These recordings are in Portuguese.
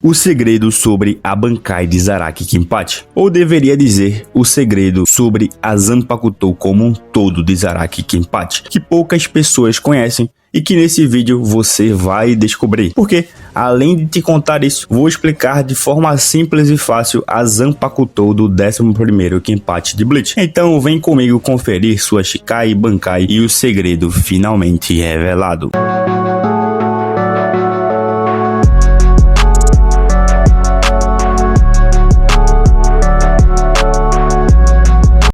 O segredo sobre a Bankai de Zaraki Kenpachi, ou deveria dizer, o segredo sobre a Zanpakuto como um todo de Zaraki Kenpachi, que poucas pessoas conhecem e que nesse vídeo você vai descobrir. Porque, além de te contar isso, vou explicar de forma simples e fácil a Zanpakuto do 11º Kenpachi de Bleach. Então vem comigo conferir sua Shikai, Bankai e o segredo finalmente revelado.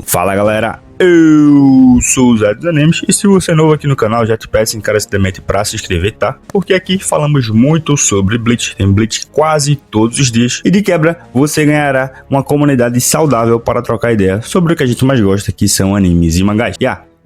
Fala galera, eu sou o Zé dos Animes e se você é novo aqui no canal já te peço encarecidamente para se inscrever, tá? Porque aqui falamos muito sobre Bleach, tem Bleach quase todos os dias e de quebra você ganhará uma comunidade saudável para trocar ideia sobre o que a gente mais gosta, que são animes e mangás.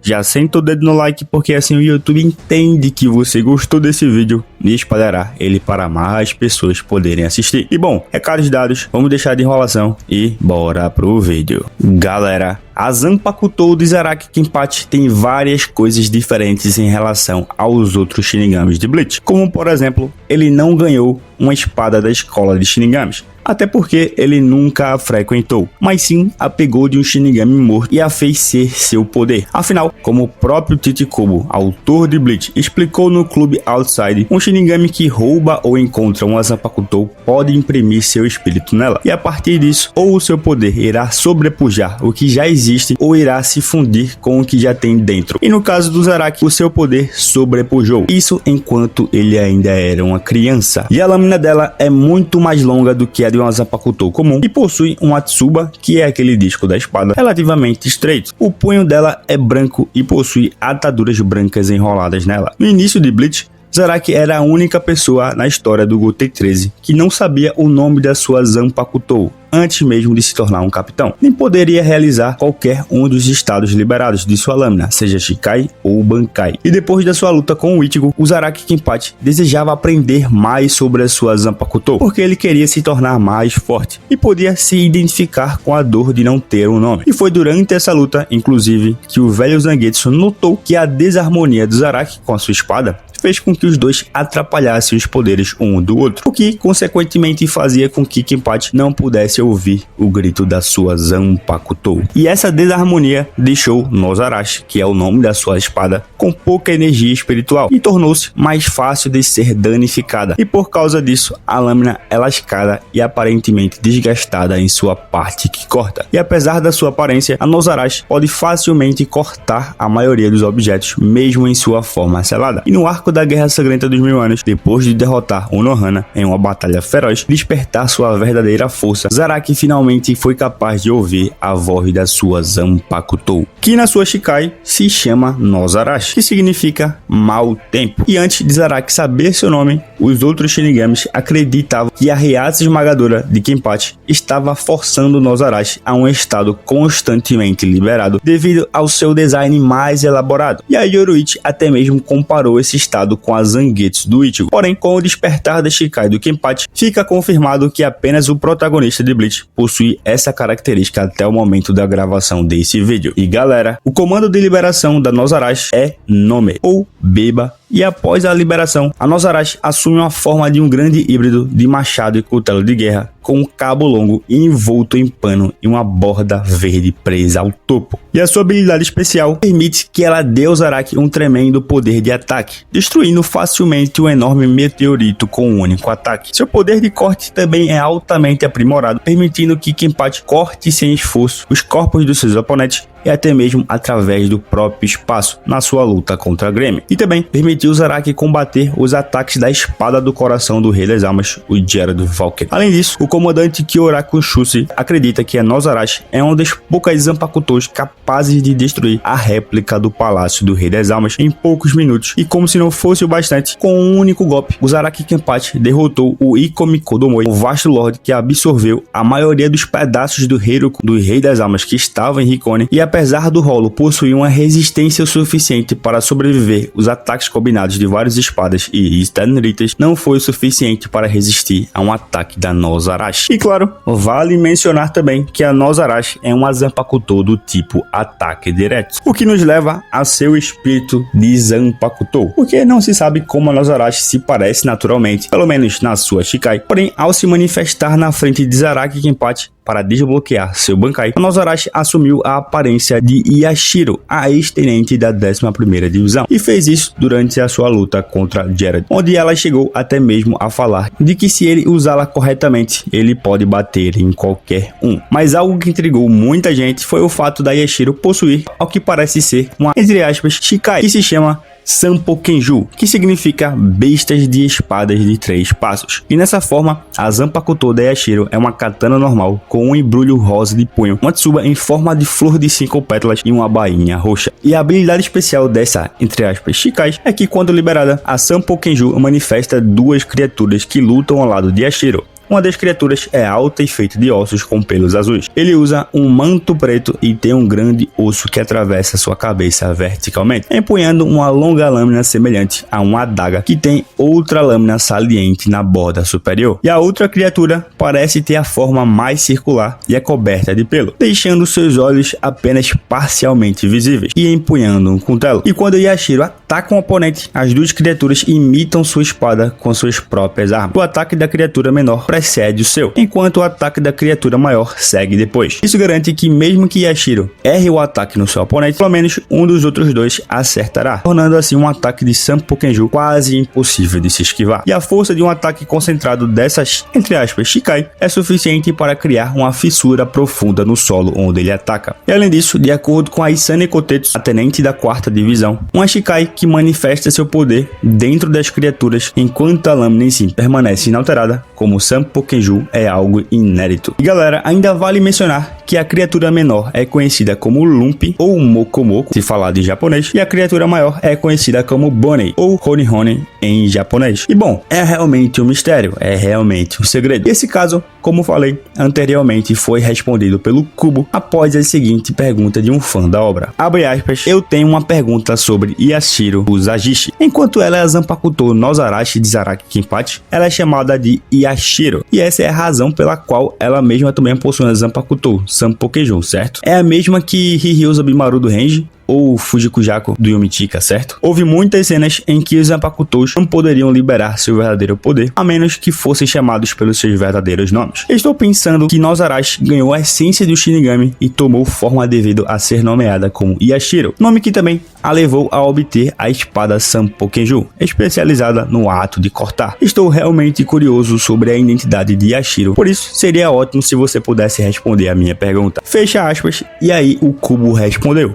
Já senta o dedo no like porque assim o YouTube entende que você gostou desse vídeo e espalhará ele para mais pessoas poderem assistir. E bom, recados dados, vamos deixar de enrolação e bora pro vídeo. Galera, a Zanpakuto de Zaraki Kenpachi tem várias coisas diferentes em relação aos outros Shinigamis de Bleach, como por exemplo, ele não ganhou uma espada da escola de Shinigamis, até porque ele nunca a frequentou, mas sim a pegou de um Shinigami morto e a fez ser seu poder. Afinal, como o próprio Tite Kubo, autor de Bleach, explicou no Clube Outside, um Shinigami que rouba ou encontra uma Zanpakuto pode imprimir seu espírito nela, e a partir disso, ou o seu poder irá sobrepujar o que já existe, ou irá se fundir com o que já tem dentro. E no caso do Zaraki, o seu poder sobrepujou, isso enquanto ele ainda era uma criança. E a lâmina dela é muito mais longa do que a de uma Zanpakuto comum e possui um Atsuba, que é aquele disco da espada, relativamente estreito. O punho dela é branco e possui ataduras brancas enroladas nela. No início de Bleach, Zaraki era a única pessoa na história do Gotei 13 que não sabia o nome da sua Zanpakuto antes mesmo de se tornar um capitão, nem poderia realizar qualquer um dos estados liberados de sua lâmina, seja Shikai ou Bankai. E depois da sua luta com o Ichigo, o Zaraki Kenpachi desejava aprender mais sobre a sua Zanpakuto, porque ele queria se tornar mais forte e podia se identificar com a dor de não ter um nome. E foi durante essa luta, inclusive, que o velho Zangetsu notou que a desarmonia do Zaraki com a sua espada fez com que os dois atrapalhassem os poderes um do outro, o que consequentemente fazia com que Kenpachi não pudesse ouvir o grito da sua Zanpakuto. E essa desarmonia deixou Nozarashi, que é o nome da sua espada, com pouca energia espiritual e tornou-se mais fácil de ser danificada. E por causa disso, a lâmina é lascada e aparentemente desgastada em sua parte que corta. E apesar da sua aparência, a Nozarashi pode facilmente cortar a maioria dos objetos, mesmo em sua forma selada. E no arco da Guerra Sangrenta dos Mil Anos, depois de derrotar o Nohana em uma batalha feroz, despertar sua verdadeira força, Zaraki finalmente foi capaz de ouvir a voz da sua Zanpakuto, que na sua Shikai se chama Nozarashi, que significa mau tempo. E antes de Zaraki saber seu nome, os outros Shinigamis acreditavam que a reaça esmagadora de Kenpachi estava forçando Nozarashi a um estado constantemente liberado devido ao seu design mais elaborado. E a Yoruichi até mesmo comparou esse estado com a Zangetsu do Ichigo. Porém, com o despertar da Shikai do Kenpachi, fica confirmado que apenas o protagonista de Bleach possui essa característica até o momento da gravação desse vídeo. E galera, o comando de liberação da Nozarashi é Nome, ou Beba. E após a liberação, a Nozarashi assume uma forma de um grande híbrido de machado e cutelo de guerra, com um cabo longo envolto em pano e uma borda verde presa ao topo. E a sua habilidade especial permite que ela dê ao Zaraki um tremendo poder de ataque, destruindo facilmente um enorme meteorito com um único ataque. Seu poder de corte também é altamente aprimorado, permitindo que Kenpachi corte sem esforço os corpos dos seus oponentes e até mesmo através do próprio espaço na sua luta contra Grêmio. E também permitiu Zaraki combater os ataques da espada do coração do Rei das Almas, o Gerald Valkyrie. Além disso, o comandante Kyoraku Shusi acredita que a Nozarashi é uma das poucas Zanpakutos capazes de destruir a réplica do Palácio do Rei das Almas em poucos minutos. E como se não fosse o bastante, com um único golpe, o Zaraki Kenpachi derrotou o Ikomi Kodomoi, o vasto Lorde que absorveu a maioria dos pedaços do Heiroku do Rei das Almas que estava em Hikone. E apesar do rolo possuir uma resistência o suficiente para sobreviver os ataques combinados de várias espadas e Stanritas, não foi o suficiente para resistir a um ataque da Nozarashi. E claro, vale mencionar também que a Nozarashi é uma Zanpakuto do tipo ataque direto, o que nos leva a seu espírito de Zanpakuto, porque não se sabe como a Nozarashi se parece naturalmente, pelo menos na sua Shikai, porém ao se manifestar na frente de Zaraki Kenpachi para desbloquear seu Bankai, a Nozarashi assumiu a aparência de Yashiro, a ex-tenente da 11ª Divisão, e fez isso durante a sua luta contra Jared, onde ela chegou até mesmo a falar de que se ele usá-la corretamente, ele pode bater em qualquer um. Mas algo que intrigou muita gente foi o fato da Yashiro possuir ao que parece ser uma, entre aspas, Shikai, que se chama Sanpokenju, que significa bestas de espadas de 3 passos. E nessa forma, a Zanpakuto da Yashiro é uma katana normal com um embrulho rosa de punho, uma tsuba em forma de flor de 5 pétalas e uma bainha roxa. E a habilidade especial dessa, entre aspas, Shikai, é que quando liberada, a Sanpokenju manifesta 2 criaturas que lutam ao lado de Yashiro. Uma das criaturas é alta e feita de ossos com pelos azuis. Ele usa um manto preto e tem um grande osso que atravessa sua cabeça verticalmente, empunhando uma longa lâmina semelhante a uma adaga que tem outra lâmina saliente na borda superior. E a outra criatura parece ter a forma mais circular e é coberta de pelo, deixando seus olhos apenas parcialmente visíveis e empunhando um cutelo. E quando Yashiro ataca um oponente, as 2 criaturas imitam sua espada com suas próprias armas. O ataque da criatura menor precede o seu, enquanto o ataque da criatura maior segue depois. Isso garante que mesmo que Yashiro erre o ataque no seu oponente, pelo menos um dos outros 2 acertará, tornando assim um ataque de Sanpokenju quase impossível de se esquivar. E a força de um ataque concentrado dessas, entre aspas, Shikai, é suficiente para criar uma fissura profunda no solo onde ele ataca. E além disso, de acordo com a Isane Kotetsu, a tenente da 4ª Divisão, uma Shikai que manifesta seu poder dentro das criaturas enquanto a lâmina em si permanece inalterada, como Sanpokenju é algo inédito. E galera, ainda vale mencionar que a criatura menor é conhecida como Lump ou Mokomoko, se falar de japonês, e a criatura maior é conhecida como Bonei ou Honihone em japonês. E bom, é realmente um mistério, é realmente um segredo. Esse caso, como falei anteriormente, foi respondido pelo Kubo após a seguinte pergunta de um fã da obra. Abre aspas, eu tenho uma pergunta sobre Yashiro Uzagishi. Enquanto ela é a Zanpakuto Nozarashi de Zaraki Kenpachi, ela é chamada de Yashiro, e essa é a razão pela qual ela mesma também possui a Zanpakuto Sanpokenju, certo? É a mesma que Hiryuza Bimaru do Renji ou Fujikujaku do Yomichika, certo? Houve muitas cenas em que os Zanpakutos não poderiam liberar seu verdadeiro poder, a menos que fossem chamados pelos seus verdadeiros nomes. Estou pensando que Nozarashi ganhou a essência do Shinigami e tomou forma devido a ser nomeada como Yashiro, nome que também a levou a obter a espada Sanpokenju, especializada no ato de cortar. Estou realmente curioso sobre a identidade de Yashiro, por isso seria ótimo se você pudesse responder a minha pergunta. Fecha aspas, e aí o Kubo respondeu.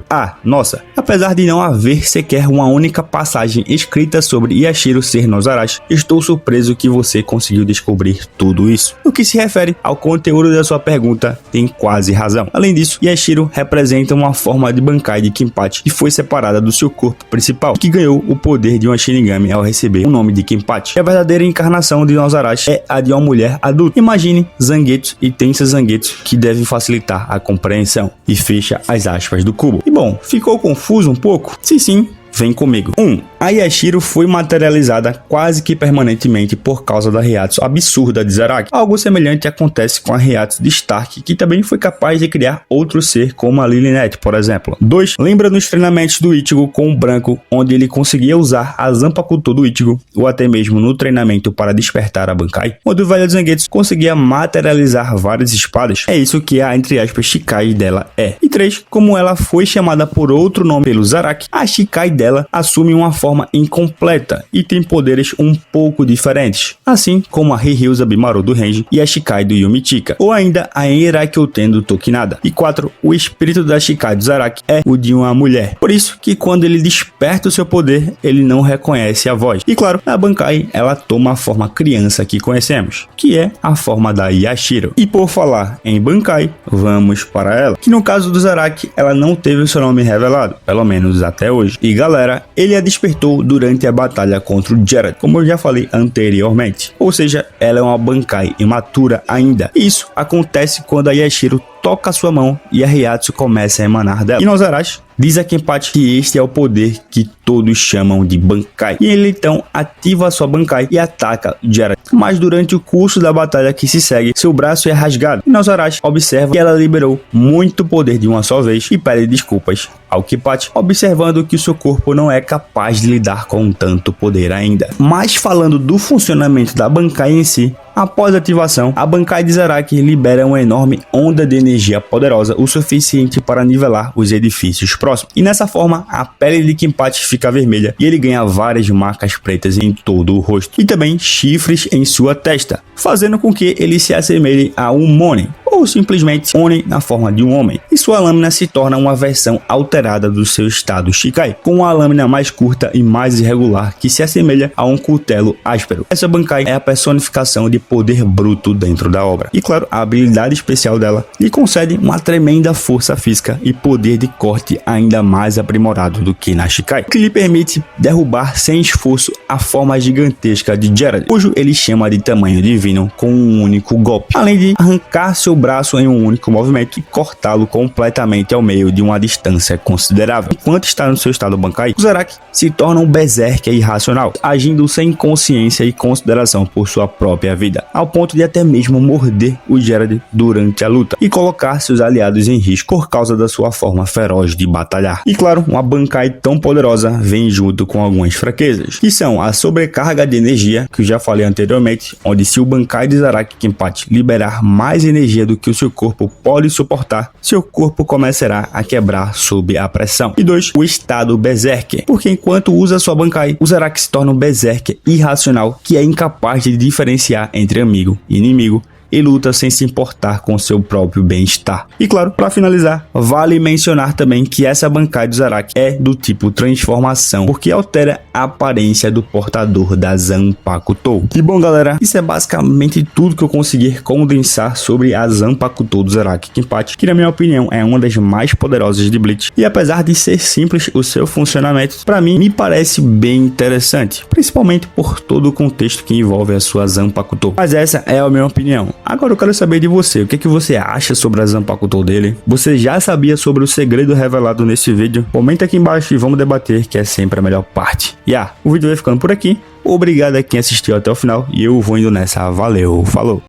Nossa, apesar de não haver sequer uma única passagem escrita sobre Yashiro ser Nozarashi, estou surpreso que você conseguiu descobrir tudo isso. No que se refere ao conteúdo da sua pergunta, tem quase razão. Além disso, Yashiro representa uma forma de Bankai de Kenpachi que foi separada do seu corpo principal, que ganhou o poder de uma Shinigami ao receber o nome de Kenpachi. A verdadeira encarnação de Nozarashi é a de uma mulher adulta. Imagine Zangetsu e Tensa Zangetsu, que deve facilitar a compreensão. E fecha as aspas do Kubo. E bom, ficou confuso um pouco? Se sim, vem comigo. 1. A Yashiro foi materializada quase que permanentemente por causa da Reiatsu absurda de Zaraki. Algo semelhante acontece com a Reiatsu de Stark, que também foi capaz de criar outro ser como a Lilinette, por exemplo. 2. Lembra nos treinamentos do Ichigo com o branco, onde ele conseguia usar a Zanpakuto do Ichigo, ou até mesmo no treinamento para despertar a Bankai, onde o velho Zangetsu conseguia materializar várias espadas. É isso que a, entre aspas, Shikai dela é. E 3. Como ela foi chamada por outro nome pelo Zaraki, a Shikai dela assume uma forma incompleta e tem poderes um pouco diferentes, assim como a Hiryuza Bimaru do Renji e a Shikai do Yomichika, ou ainda a Enrakyōten do Tokinada. E 4. O espírito da Shikai do Zaraki é o de uma mulher, por isso que quando ele desperta o seu poder, ele não reconhece a voz. E claro, a Bankai, ela toma a forma criança que conhecemos, que é a forma da Yashiro. E por falar em Bankai, vamos para ela, que no caso do Zaraki, ela não teve o seu nome revelado, pelo menos até hoje. E galera, ele a despertou despertou durante a batalha contra o Geralt, como eu já falei anteriormente. Ou seja, ela é uma Bankai imatura ainda. Isso acontece quando a Yashiro toca sua mão e a Reiatsu começa a emanar dela. E Nozarashi diz a Kenpachi que este é o poder que todos chamam de Bankai. E ele então ativa a sua Bankai e ataca Geralt. Mas durante o curso da batalha que se segue, seu braço é rasgado. E Nozarashi observa que ela liberou muito poder de uma só vez e pede desculpas ao Kenpachi, observando que o seu corpo não é capaz de lidar com tanto poder ainda. Mas falando do funcionamento da Bankai em si, após a ativação, a Bankai de Zaraki libera uma enorme onda de energia poderosa o suficiente para nivelar os edifícios próximos. E nessa forma, a pele de Kenpachi fica vermelha e ele ganha várias marcas pretas em todo o rosto e também chifres em sua testa, fazendo com que ele se assemelhe a um Monin, ou simplesmente Oni na forma de um homem, e sua lâmina se torna uma versão alterada do seu estado Shikai, com uma lâmina mais curta e mais irregular que se assemelha a um cutelo áspero. Essa Bankai é a personificação de poder bruto dentro da obra, e claro, a habilidade especial dela lhe concede uma tremenda força física e poder de corte ainda mais aprimorado do que na Shikai, que lhe permite derrubar sem esforço a forma gigantesca de Geralt, cujo ele chama de tamanho divino com um único golpe, além de arrancar seu braço em um único movimento e cortá-lo completamente ao meio de uma distância considerável. Enquanto está no seu estado Bankai, o Zaraki se torna um berserker irracional, agindo sem consciência e consideração por sua própria vida, ao ponto de até mesmo morder o Geralt durante a luta e colocar seus aliados em risco por causa da sua forma feroz de batalhar. E claro, uma Bankai tão poderosa vem junto com algumas fraquezas, que são a sobrecarga de energia, que eu já falei anteriormente, onde se o Bankai de Zaraki Kenpachi liberar mais energia do que o seu corpo pode suportar, seu corpo começará a quebrar sob a pressão. E 2. O estado Berserker, porque enquanto usa sua Bankai, o Zaraki se torna um Berserker irracional que é incapaz de diferenciar entre amigo e inimigo e luta sem se importar com seu próprio bem-estar. E claro, para finalizar, vale mencionar também que essa Bankai do Zaraki é do tipo transformação, porque altera a aparência do portador da Zanpakuto. E bom galera, isso é basicamente tudo que eu consegui condensar sobre a Zanpakuto do Zaraki Kenpachi, que na minha opinião é uma das mais poderosas de Bleach, e apesar de ser simples o seu funcionamento, para mim me parece bem interessante, principalmente por todo o contexto que envolve a sua Zanpakuto. Mas essa é a minha opinião. Agora eu quero saber de você, o que você acha sobre a Zanpakuto dele? Você já sabia sobre o segredo revelado nesse vídeo? Comenta aqui embaixo e vamos debater, que é sempre a melhor parte. E o vídeo vai ficando por aqui. Obrigado a quem assistiu até o final e eu vou indo nessa. Valeu, falou!